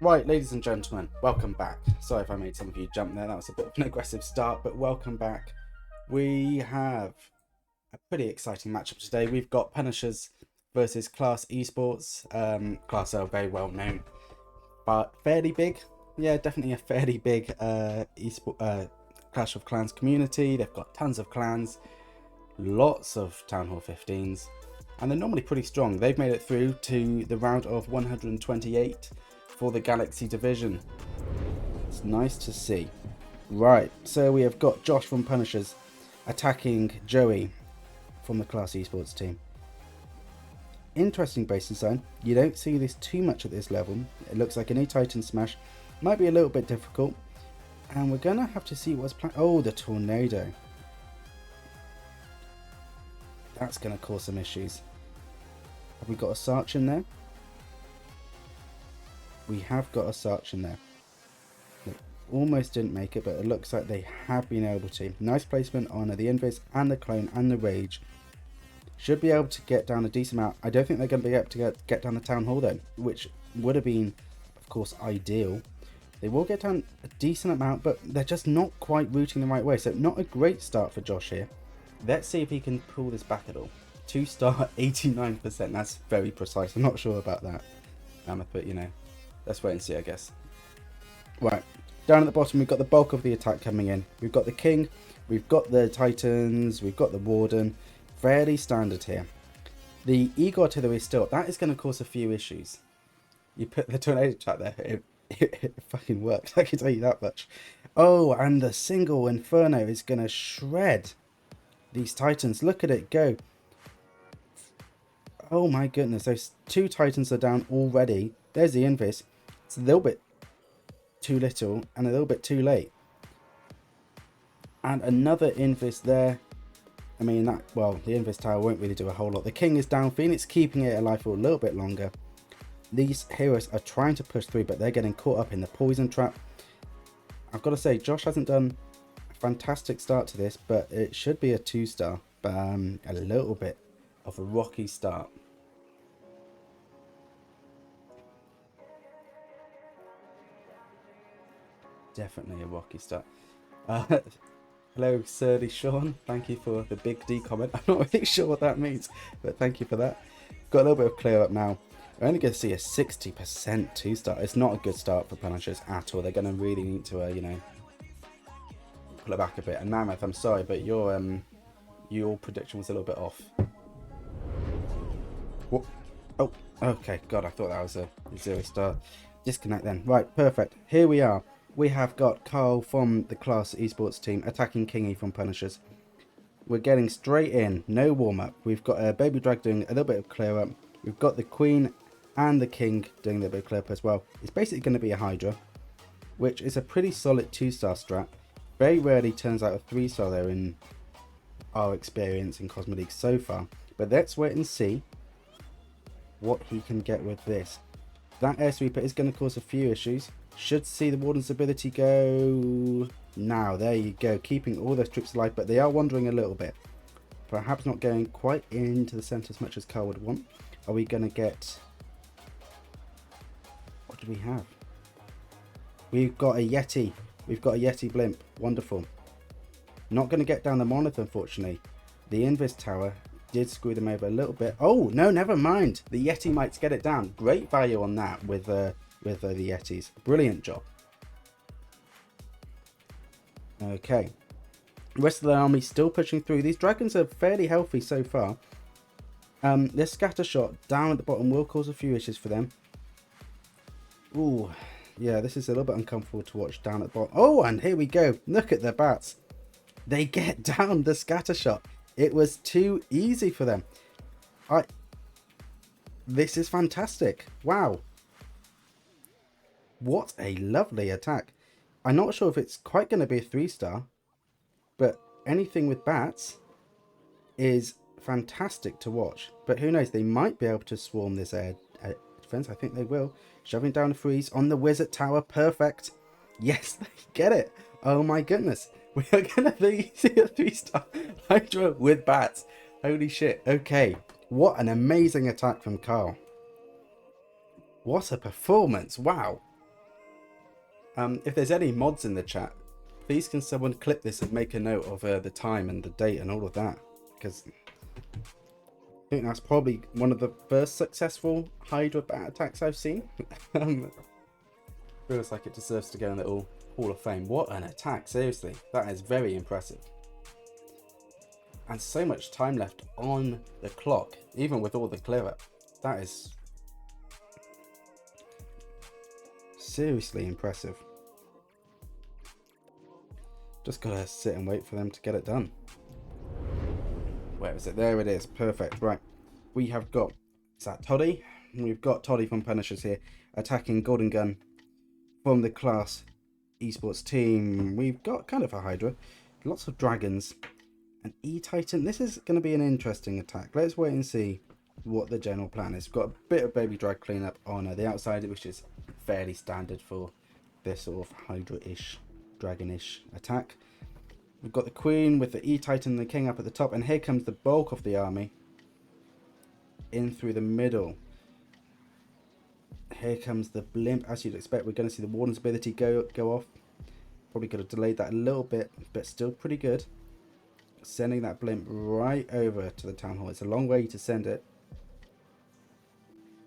Right, ladies and gentlemen, welcome back. Sorry if I made some of you jump there. That was a bit of an aggressive start, but welcome back. We have a pretty exciting matchup today. We've got Punishers versus Class eSports. Class are very well known, but fairly big. Yeah, definitely a fairly big Clash of Clans community. They've got tons of clans, lots of Town Hall 15s, and they're normally pretty strong. They've made it through to the round of 128 for the Galaxy division. It's nice to see. Right, so we have got Josh from Punishers attacking Joey from the Class Esports team. Interesting base design. You don't see this too much at this level. It looks like any Titan Smash. Might be a little bit difficult. And we're going to have to see what's planned. Oh, the tornado. That's going to cause some issues. Have we got a Sarch in there? We have got a Sarch in there. They almost didn't make it, but it looks like they have been able to. Nice placement on the Invis and the Clone and the Rage. Should be able to get down a decent amount. I don't think they're going to be able to get down the Town Hall though, which would have been, of course, ideal. They will get down a decent amount, but they're just not quite routing the right way. So not a great start for Josh here. Let's see if he can pull this back at all. 2-star, 89%. That's very precise. I'm not sure about that, but you know, let's wait and see, I guess. Right, down at the bottom, we've got the bulk of the attack coming in. We've got the King, we've got the Titans, we've got the Warden. Fairly standard here. The Eagle Artillery is still up. That is going to cause a few issues. You put the tornado chat there, it fucking works. I can tell you that much. Oh, and the single Inferno is going to shred these Titans. Look at it go. Oh my goodness, those two Titans are down already. There's the Invis. It's a little bit too little and a little bit too late. And another Invis there. I mean, the Invis Tower won't really do a whole lot. The King is down. Phoenix keeping it alive for a little bit longer. These heroes are trying to push through, but they're getting caught up in the poison trap. I've got to say, Josh hasn't done a fantastic start to this, but it should be a 2-star. But a little bit of a rocky start. Definitely a rocky start. Hello, Surly Sean. Thank you for the big D comment. I'm not really sure what that means, but thank you for that. Got a little bit of clear up now. We're only going to see a 60% 2-star. It's not a good start for Punishers at all. They're going to really need to, you know, pull it back a bit. And Mammoth, I'm sorry, but your prediction was a little bit off. What? Oh, okay. God, I thought that was a 0-star. Disconnect then. Right, perfect. Here we are. We have got Carl from the Class Esports team attacking Kingy from Punishers. We're getting straight in, no warm-up. We've got a Baby Drag doing a little bit of clear-up. We've got the Queen and the King doing a little bit of clear-up as well. It's basically going to be a Hydra, which is a pretty solid 2-star strat. Very rarely turns out a 3-star there in our experience in Cosmo League so far. But let's wait and see what he can get with this. That Air Sweeper is going to cause a few issues. Should see the Warden's ability go now. There you go, keeping all those troops alive, but they are wandering a little bit. Perhaps not going quite into the centre as much as Carl would want. Are we going to get... What do we have? We've got a Yeti. We've got a Yeti Blimp. Wonderful. Not going to get down the Monolith, unfortunately. The Invis Tower did screw them over a little bit. Oh, no, never mind. The Yeti might get it down. Great value on that with the Yetis. Brilliant job. Okay. The rest of the army still pushing through. These dragons are fairly healthy so far. This scatter shot down at the bottom will cause a few issues for them. Ooh, yeah, this is a little bit uncomfortable to watch down at the bottom. Oh, and here we go. Look at the bats. They get down the scatter shot. It was too easy for them. This is fantastic. Wow. What a lovely attack. I'm not sure if it's quite going to be a 3-star, but anything with bats is fantastic to watch. But who knows, they might be able to swarm this air defense. I think they will. Shoving down a freeze on the Wizard Tower. Perfect. Yes, they get it. Oh my goodness. We are going to see a 3-star Hydra with bats. Holy shit. Okay. What an amazing attack from Carl. What a performance. Wow. If there's any mods in the chat, please can someone clip this and make a note of the time and the date and all of that, because I think that's probably one of the first successful Hydra bat attacks I've seen. Feels like it deserves to go in the Hall of Fame. What an attack, seriously. That is very impressive. And so much time left on the clock, even with all the clear up. That is seriously impressive. Just gotta sit and wait for them to get it done. Where is it? There it is. Perfect. Right. We have got, is that Toddy? We've got Toddy from Punishers here attacking Golden Gun from the class eSports team. We've got kind of a Hydra, lots of dragons, an E-Titan. This is going to be an interesting attack. Let's wait and see what the general plan is. We've got a bit of baby drag cleanup on the outside, which is fairly standard for this sort of Hydra-ish, dragon-ish attack. We've got the Queen with the E-Titan and the King up at the top, and here comes the bulk of the army in through the middle. Here comes the blimp. As you'd expect, we're going to see the Warden's ability go off. Probably could have delayed that a little bit, but still pretty good. Sending that blimp right over to the Town Hall. It's a long way to send it.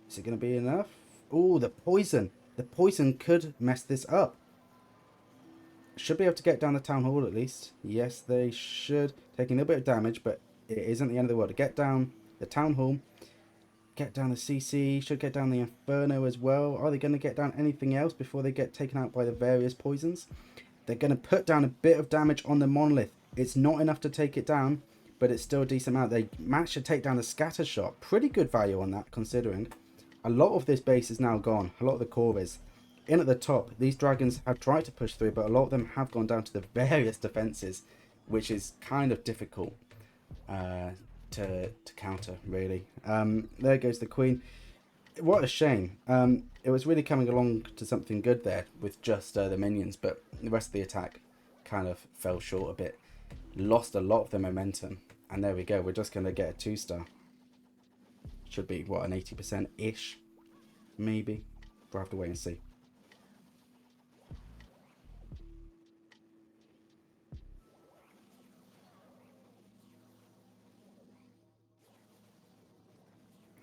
Is it going to be enough? Oh, the poison. The poison could mess this up. Should be able to get down the Town Hall at least. Yes, they should. Taking a little bit of damage, but it isn't the end of the world. To get down the Town Hall, get down the CC, should get down the Inferno as well. Are they going to get down anything else before they get taken out by the various poisons? They're going to put down a bit of damage on the Monolith. It's not enough to take it down, but it's still a decent amount. They managed to take down the Scatter Shot. Pretty good value on that, considering a lot of this base is now gone. A lot of the core is. In at the top, these dragons have tried to push through, but a lot of them have gone down to the various defenses, which is kind of difficult to counter, really. There goes the Queen. What a shame. It was really coming along to something good there with just the minions, but the rest of the attack kind of fell short a bit. Lost a lot of the momentum, and there we go. We're just going to get a 2-star. Should be, what, an 80%-ish, maybe. We'll have to wait and see.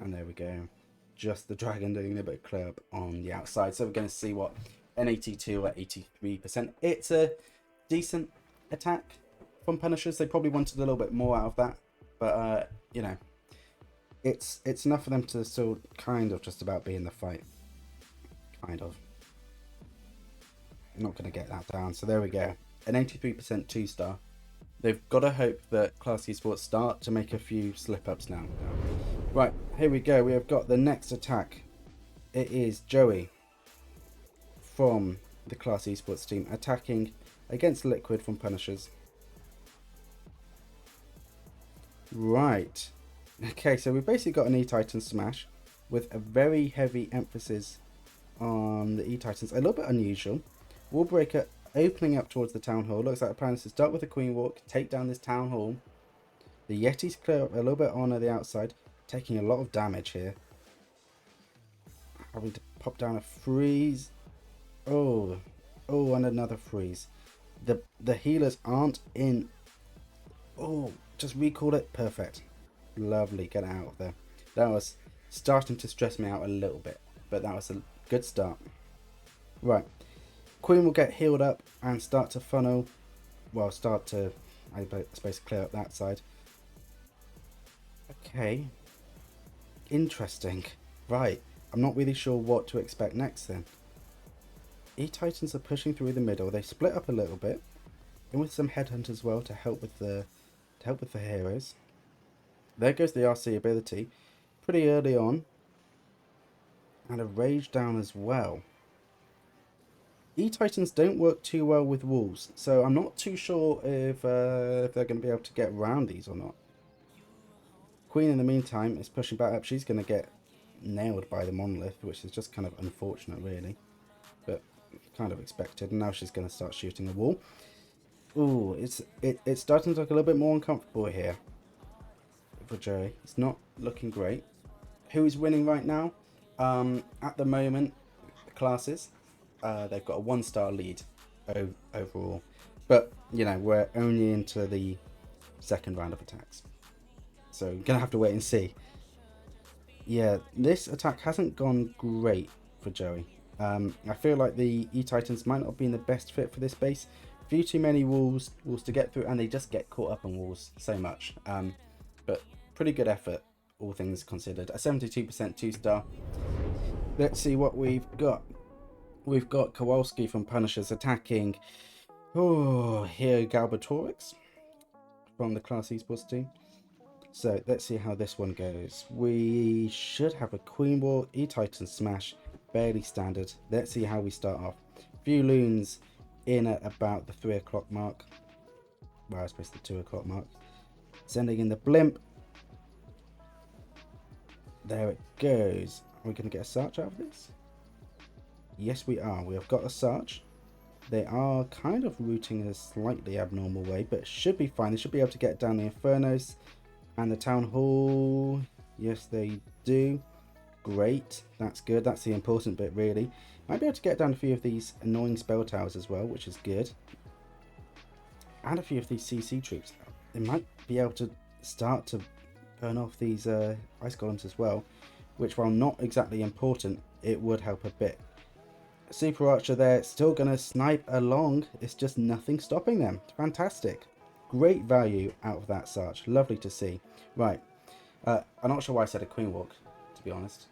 And there we go. Just the dragon doing a bit of clear up on the outside. So we're going to see what an 82 or 83%. It's a decent attack from Punishers. They probably wanted a little bit more out of that. But, you know, it's enough for them to still kind of just about be in the fight. Kind of. Not going to get that down. So there we go. An 83% 2-star. They've got to hope that Class eSports start to make a few slip-ups now. Right, here we go. We have got the next attack. It is Joey from the Class eSports team attacking against Liquid from Punishers. Right. Okay, so we've basically got an E-Titan smash with a very heavy emphasis on the E-Titans. A little bit unusual. Wallbreaker opening up towards the Town Hall. Looks like the plan is to start with a Queen Walk, take down this Town Hall. The Yetis clear up a little bit on the outside, taking a lot of damage here. Having to pop down a freeze. Oh, and another freeze. The healers aren't in. Oh, just recall it. Perfect. Lovely. Get out of there. That was starting to stress me out a little bit, but that was a good start. Right. Queen will get healed up and start to funnel. Well, start to, I suppose, clear up that side. Okay. Interesting. Right. I'm not really sure what to expect next then. E-Titans are pushing through the middle. They split up a little bit. In with some headhunters as well to help with the heroes. There goes the RC ability. Pretty early on. And a rage down as well. E-Titans don't work too well with walls, so I'm not too sure if they're going to be able to get around these or not. Queen, in the meantime, is pushing back up. She's going to get nailed by the Monolith, which is just kind of unfortunate, really. But kind of expected. And now she's going to start shooting a wall. Ooh, it's starting to look a little bit more uncomfortable here for Joey. It's not looking great. Who's winning right now? At the moment, the classes. they've got a 1-star lead overall. But, you know, we're only into the second round of attacks. So, going to have to wait and see. Yeah, this attack hasn't gone great for Joey. I feel like the E-Titans might not have been the best fit for this base. Few too many walls to get through, and they just get caught up on walls so much. But pretty good effort, all things considered. A 72% 2-star. Let's see what we've got. We've got Kowalski from Punishers attacking here Galbatorix from the Class Esports team. So let's see how this one goes. We should have a Queen War, E-Titan Smash, barely standard. Let's see how we start off. Few loons in at about the 3 o'clock mark. Well, I suppose the 2 o'clock mark. Sending in the blimp. There it goes. Are we going to get a Sarch out of this? Yes, we are. We have got a Sarch. They are kind of routing in a slightly abnormal way, but it should be fine. They should be able to get down the Infernos and the Town Hall. Yes, they do. Great. That's good. That's the important bit, really. Might be able to get down a few of these annoying spell towers as well, which is good. And a few of these CC troops. They might be able to start to burn off these ice golems as well, which, while not exactly important, it would help a bit. Super Archer there, still going to snipe along. It's just nothing stopping them. Fantastic. Great value out of that Sarch. Lovely to see. Right. I'm not sure why I said a Queen Walk, to be honest.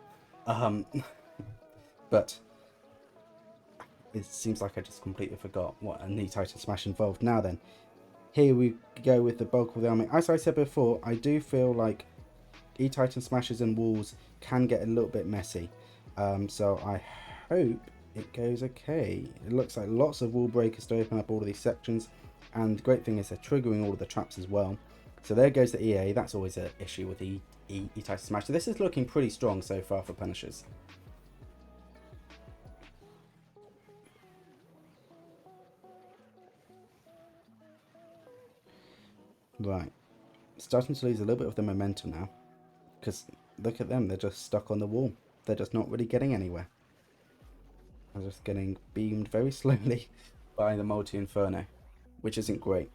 But it seems like I just completely forgot what a E-Titan Smash involved. Now then, here we go with the bulk of the army. As I said before, I do feel like E-Titan Smashes and walls can get a little bit messy. So I hope it goes okay. It looks like lots of wall breakers to open up all of these sections, and the great thing is they're triggering all of the traps as well. So there goes the EA. That's always an issue with the E-Titan Smash. So this is looking pretty strong so far for Punishers. Right, starting to lose a little bit of the momentum now, because look at them, they're just stuck on the wall. They're just not really getting anywhere. They're just getting beamed very slowly by the multi-inferno, which isn't great.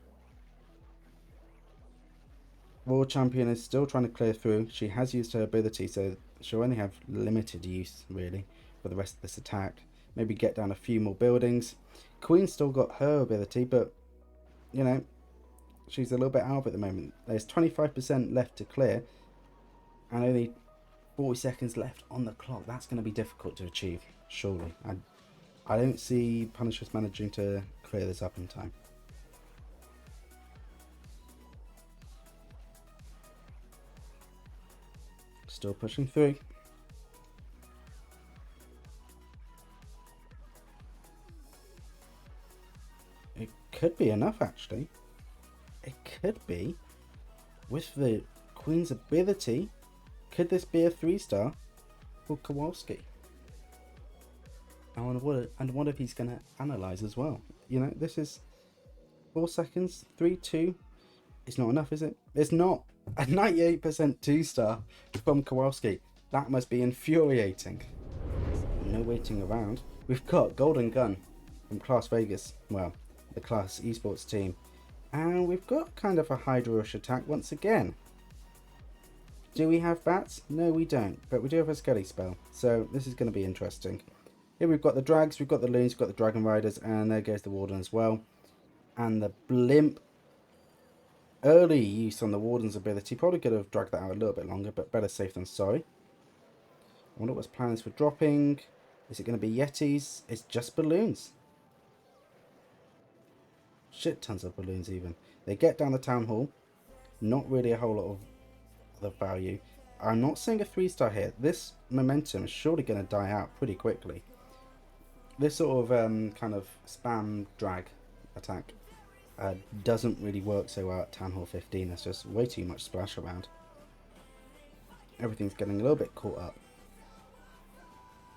World Champion is still trying to clear through. She has used her ability, so she'll only have limited use, really, for the rest of this attack. Maybe get down a few more buildings. Queen's still got her ability, but, you know, she's a little bit out of it at the moment. There's 25% left to clear, and only 40 seconds left on the clock. That's going to be difficult to achieve, surely. I don't see Punishers managing to clear this up in time. Still pushing through. It could be enough, actually. It could be. With the Queen's ability, could this be a 3-star for Kowalski? I wonder if he's going to analyze as well. You know, this is 4 seconds, 3, 2. It's not enough, is it? It's not. A 98% 2-star from Kowalski. That must be infuriating. No waiting around. We've got Golden Gun from Class Vegas. Well, the Class Esports team. And we've got kind of a Hydra Rush attack once again. Do we have bats? No, we don't. But we do have a Skelly spell. So this is going to be interesting. Here we've got the Drags, we've got the Loons, we've got the Dragon Riders, and there goes the Warden as well. And the Blimp. Early use on the Warden's ability. Probably could have dragged that out a little bit longer, but better safe than sorry. I wonder what's plans for dropping. Is it going to be Yetis? It's just balloons. Shit tons of balloons even. They get down the Town Hall. Not really a whole lot of other value. I'm not seeing a 3-star here. This momentum is surely going to die out pretty quickly. This sort of kind of spam drag attack doesn't really work so well at Town Hall 15. There's just way too much splash around. Everything's getting a little bit caught up.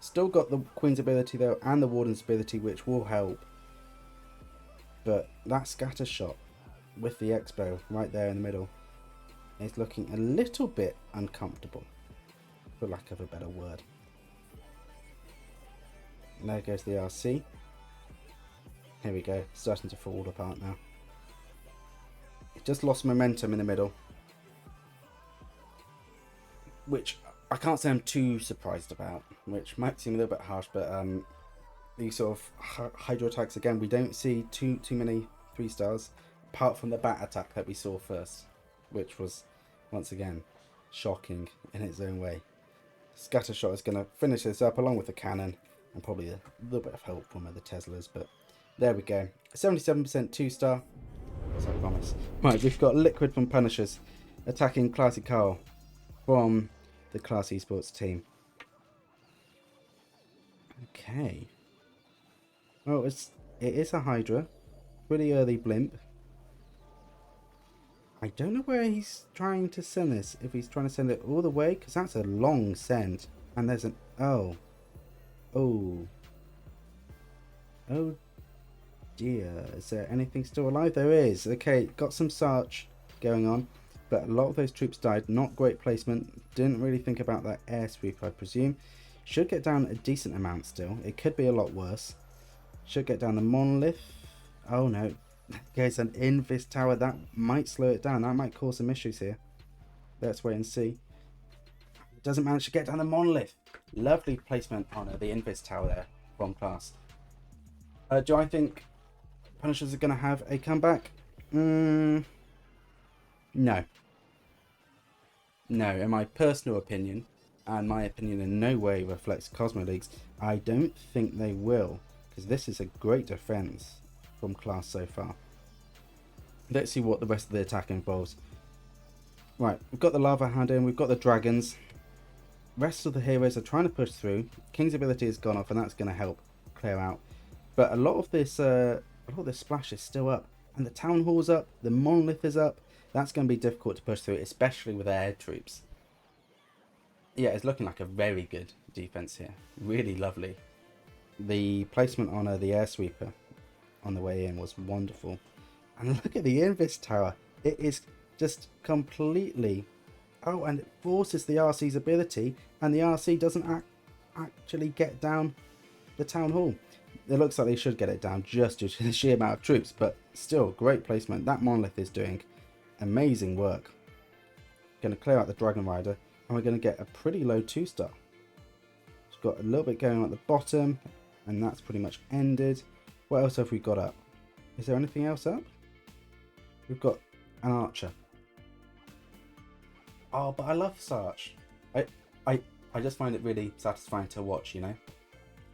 Still got the Queen's ability though, and the Warden's ability, which will help. But that scatter shot with the Expo right there in the middle is looking a little bit uncomfortable, for lack of a better word. There goes the RC. Here we go, starting to fall apart now. It just lost momentum in the middle, which I can't say I'm too surprised about, which might seem a little bit harsh, but these sort of hydro attacks, again, we don't see too many 3-stars, apart from the bat attack that we saw first, which was, once again, shocking in its own way. Scatter shot is going to finish this up along with the cannon, and probably a little bit of help from the Teslas, but there we go. 77% 2-star, as I promise. Right, we've got Liquid from Punishers attacking Classy Carl from the Class eSports team. Okay. Oh, it is a Hydra. Pretty early blimp. I don't know where he's trying to send this. If he's trying to send it all the way, because that's a long send. And there's an... Oh. Oh. Oh dear. Is there anything still alive? There is. Okay, got some search going on. But a lot of those troops died. Not great placement. Didn't really think about that air sweep, I presume. Should get down a decent amount still. It could be a lot worse. Should get down the monolith. Oh no. There's an invis tower. That might slow it down. That might cause some issues here. Let's wait and see. Doesn't manage to get down the monolith. Lovely placement on the invis tower there from Class. Do I think Punishers are going to have a comeback? No. No, in my personal opinion, and my opinion in no way reflects Cosmo League's, I don't think they will, because this is a great defense from Class so far. Let's see what the rest of the attack involves. Right, we've got the Lava Hand in, we've got the Dragons. Rest of the heroes are trying to push through. King's ability has gone off, and that's going to help clear out. But a lot of this splash is still up, and the Town Hall's up, the Monolith is up. That's going to be difficult to push through, especially with air troops. Yeah, it's looking like a very good defense here. Really lovely. The placement on the air sweeper on the way in was wonderful. And look at the Invis Tower. It is just completely... Oh, and it forces the RC's ability, and the RC doesn't actually get down the Town Hall. It looks like they should get it down just due to the sheer amount of troops, but still, great placement. That Monolith is doing amazing work. Going to clear out the Dragon Rider, and we're going to get a pretty low 2-star. It's got a little bit going on at the bottom, and that's pretty much ended. What else have we got up? Is there anything else up? We've got an Archer. Oh, but I love Sarch. I just find it really satisfying to watch, you know.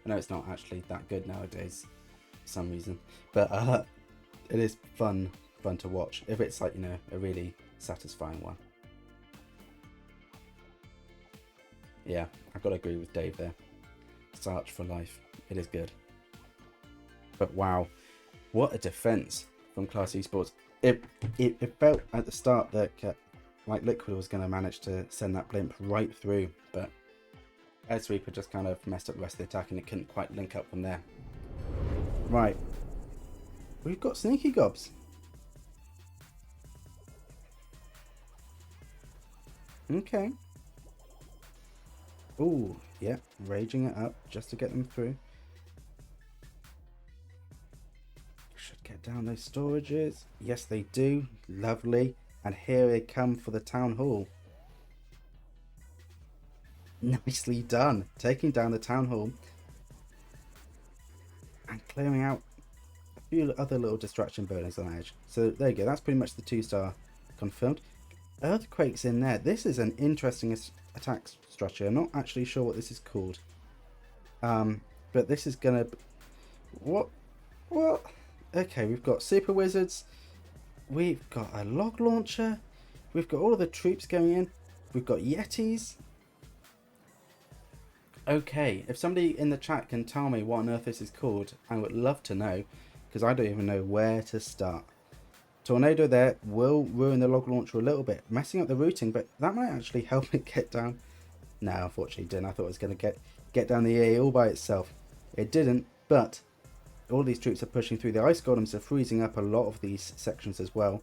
I know it's not actually that good nowadays for some reason, but it is fun to watch if it's like, you know, a really satisfying one. Yeah, I've got to agree with Dave there. Sarch for life. It is good. But wow, what a defense from Class eSports. It felt at the start that like Liquid was going to manage to send that blimp right through, but Air Sweeper just kind of messed up the rest of the attack and it couldn't quite link up from there. Right, we've got Sneaky Gobs. Okay. Ooh, yeah, raging it up just to get them through. Should get down those storages. Yes, they do. Lovely. And here they come for the Town Hall. Nicely done. Taking down the Town Hall. And clearing out a few other little distraction burners on edge. So there you go. That's pretty much the 2-star confirmed. Earthquake's in there. This is an interesting attack structure. I'm not actually sure what this is called. But this is going to... What? Okay, we've got Super Wizards. We've got a log launcher. We've got all of the troops going in. We've got Yetis. Okay, if somebody in the chat can tell me what on earth this is called, I would love to know, because I don't even know where to start. Tornado there will ruin the log launcher a little bit, messing up the routing, but that might actually help it get down. No, unfortunately it didn't. I thought it was going to get down the EA all by itself. It didn't, but all these troops are pushing through. The ice golems are freezing up a lot of these sections as well.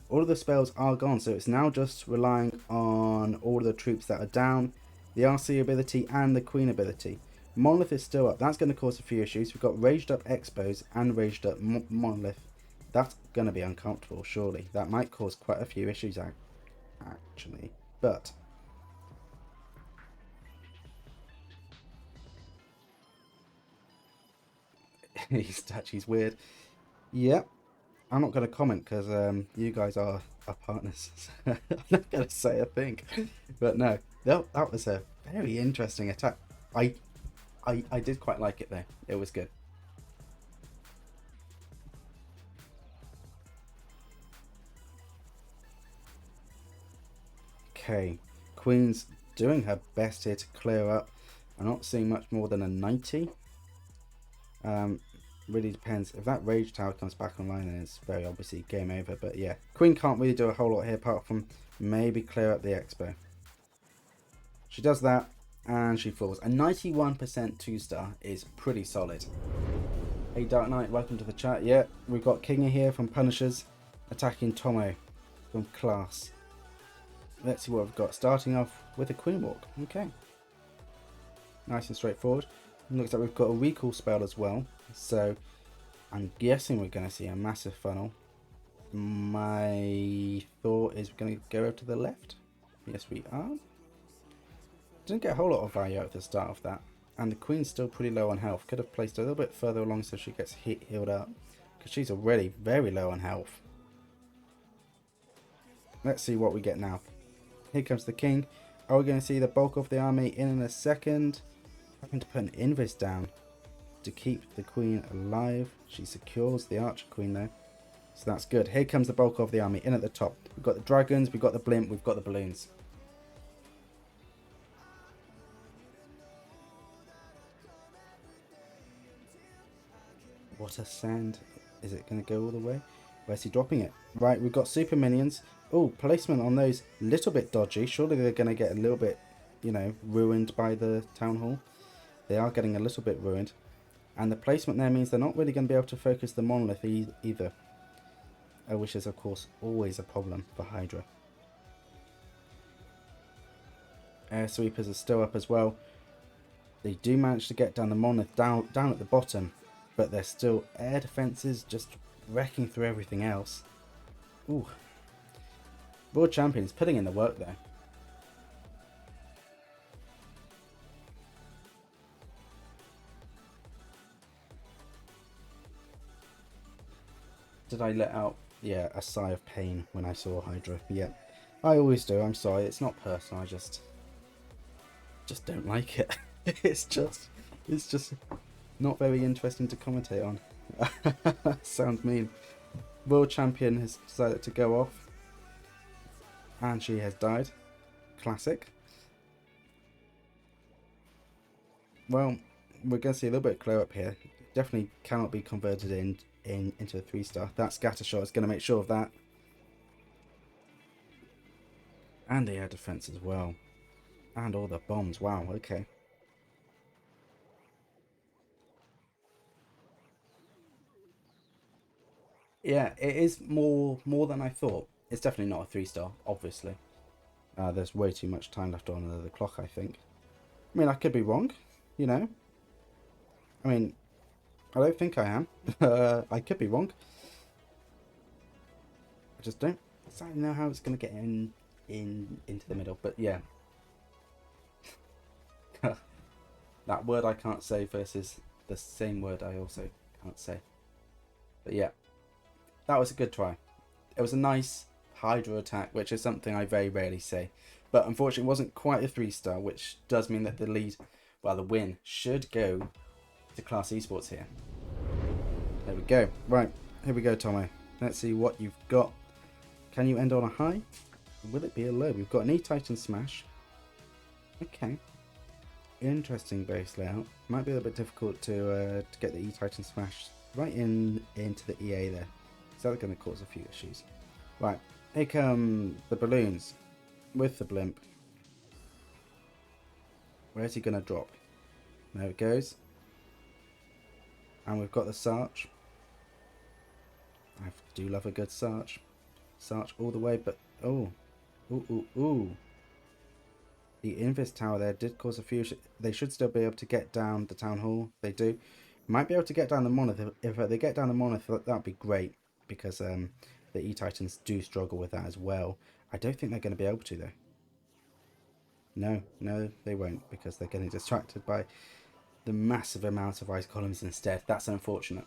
All of the spells are gone, so it's now just relying on all of the troops that are down, the RC ability and the Queen ability. Monolith is still up. That's going to cause a few issues. We've got raged up Expos and raged up Monolith. That's going to be uncomfortable, surely. That might cause quite a few issues, actually. But he's weird. Yep. I'm not going to comment because you guys are partners. I'm not going to say a thing. But no, that was a very interesting attack. I did quite like it though. It was good. Okay, Queen's doing her best here to clear up. I'm not seeing much more than a 90. Really depends. If that Rage Tower comes back online, then it's very obviously game over. But yeah, Queen can't really do a whole lot here apart from maybe clear up the Expo. She does that and she falls. A 91% 2-star is pretty solid. Hey Dark Knight, welcome to the chat. Yeah, we've got Kinga here from Punishers attacking Tomo from Class. Let's see what we've got. Starting off with a Queen Walk. Okay. Nice and straightforward. Looks like we've got a recall spell as well. So I'm guessing we're going to see a massive funnel. My thought is we're going to go over to the left. Yes, we are. Didn't get a whole lot of value out at the start of that. And the Queen's still pretty low on health. Could have placed her a little bit further along so she gets healed up. Because she's already very low on health. Let's see what we get now. Here comes the King. Are we going to see the bulk of the army in a second? Having to put an invis down to keep the Queen alive. She secures the Archer Queen though. So that's good. Here comes the bulk of the army in at the top. We've got the dragons, we've got the blimp, we've got the balloons. What a sand. Is it going to go all the way? Where's he dropping it? Right, we've got super minions. Oh, placement on those, little bit dodgy. Surely they're going to get a little bit, you know, ruined by the town hall. They are getting a little bit ruined. And the placement there means they're not really going to be able to focus the monolith either. Which is, of course, always a problem for Hydra. Air sweepers are still up as well. They do manage to get down the monolith down at the bottom. But they're still air defenses just wrecking through everything else. Ooh. World Champions putting in the work there. Did I let out, yeah, a sigh of pain when I saw Hydra? Yeah, I always do. I'm sorry. It's not personal. I just don't like it. it's just not very interesting to commentate on. Sounds mean. World Champion has decided to go off. And she has died. Classic. Well, we're going to see a little bit of clear up here. Definitely cannot be converted into a 3-star. That scatter shot is going to make sure of that. And the air defense as well. And all the bombs. Wow, okay. Yeah, it is more than I thought. It's definitely not a 3-star, obviously. There's way too much time left on the clock, I think. I mean, I could be wrong, you know. I mean, I don't think I am. I could be wrong. I just don't exactly know how it's going to get into the middle. But yeah. That word I can't say versus the same word I also can't say. But yeah. That was a good try. It was a nice Hydra attack, which is something I very rarely say. But unfortunately, it wasn't quite a 3-star, which does mean that the lead, well, the win, should go to Class eSports here. There we go. Right, here we go, Tomo. Let's see what you've got. Can you end on a high? Will it be a low? We've got an E-Titan Smash. Okay. Interesting base layout. Might be a little bit difficult to get the E-Titan Smash right into the EA there. So that's going to cause a few issues. Right, here come the balloons with the blimp. Where's he going to drop? There it goes. And we've got the Sarch. I do love a good Sarch. Sarch all the way, but oh. Ooh, ooh, ooh. The Invis Tower there did cause a few. They should still be able to get down the Town Hall. They do. Might be able to get down the Monolith. If they get down the Monolith, that'd be great because the E-Titans do struggle with that as well. I don't think they're going to be able to though. No, no, they won't because they're getting distracted by the massive amount of ice columns instead. That's unfortunate.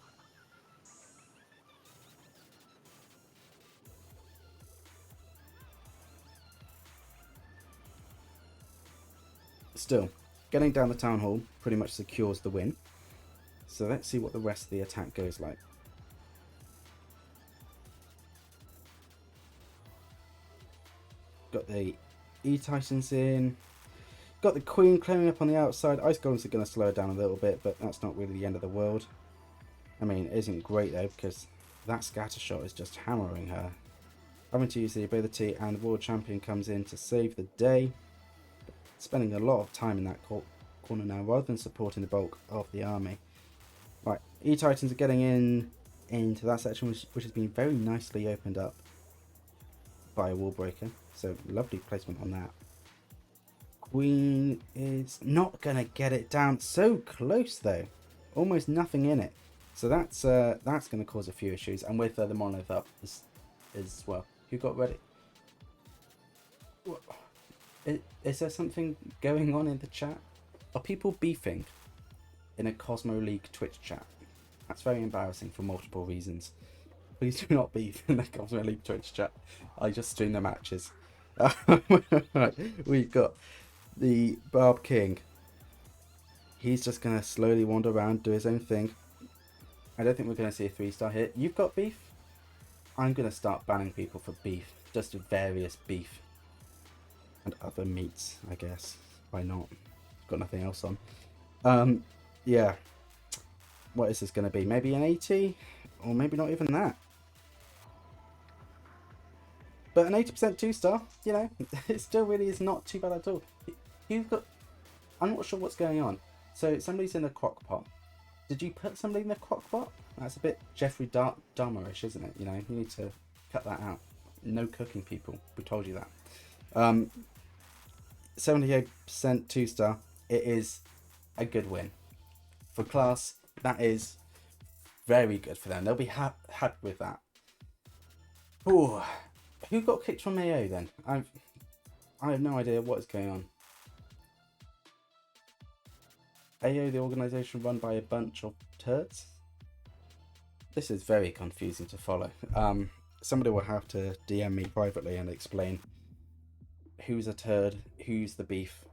Still, getting down the Town Hall pretty much secures the win. So let's see what the rest of the attack goes like. Got the E-Titans in. Got the Queen climbing up on the outside. Ice Golems are going to slow her down a little bit, but that's not really the end of the world. I mean, it isn't great though, because that scatter shot is just hammering her. Having to use the ability, and the World Champion comes in to save the day. Spending a lot of time in that corner now, rather than supporting the bulk of the army. Right, E-Titans are getting into that section, which has been very nicely opened up by a wall breaker. So lovely placement on that. Queen is not going to get it down. So close though. Almost nothing in it. So that's going to cause a few issues. And with the Monolith up as well. Who got ready? Is there something going on in the chat? Are people beefing in a Cosmo League Twitch chat? That's very embarrassing for multiple reasons. Please do not beef in the Cosmo League Twitch chat. I just stream the matches. Right, we've got the Barb King. He's just going to slowly wander around, do his own thing. I don't think we're going to see a 3-star hit. You've got beef? I'm going to start banning people for beef. Just various beef. And other meats, I guess. Why not? Got nothing else on. Yeah. What is this going to be? Maybe an 80? Or maybe not even that. But an 80% 2-star, you know, it still really is not too bad at all. You've got... I'm not sure what's going on. So somebody's in the crock pot. Did you put somebody in the crock pot? That's a bit Jeffrey Dahmer-ish, isn't it? You know, you need to cut that out. No cooking, people. We told you that. 78% 2-star. It is a good win. For class, that is very good for them. They'll be happy with that. Ooh. Who got kicked from AO then? I have no idea what is going on. AO, the organisation run by a bunch of turds? This is very confusing to follow. Somebody will have to DM me privately and explain who's a turd, who's the beef,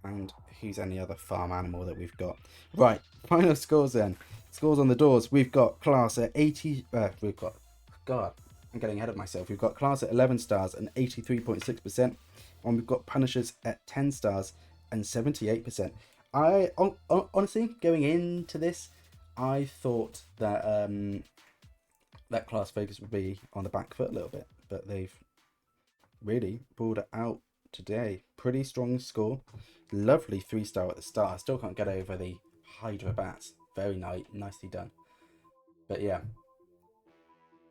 and who's any other farm animal that we've got. Right, final scores then. Scores on the doors. We've got class at 80... we've got... God, I'm getting ahead of myself. We've got class at 11 stars and 83.6%. And we've got punishers at 10 stars and 78%. I honestly, going into this, I thought that that class focus would be on the back foot a little bit, but they've really pulled it out today. Pretty strong score. Lovely 3-star at the start. I still can't get over the Hydra bats. Very nicely done. But yeah,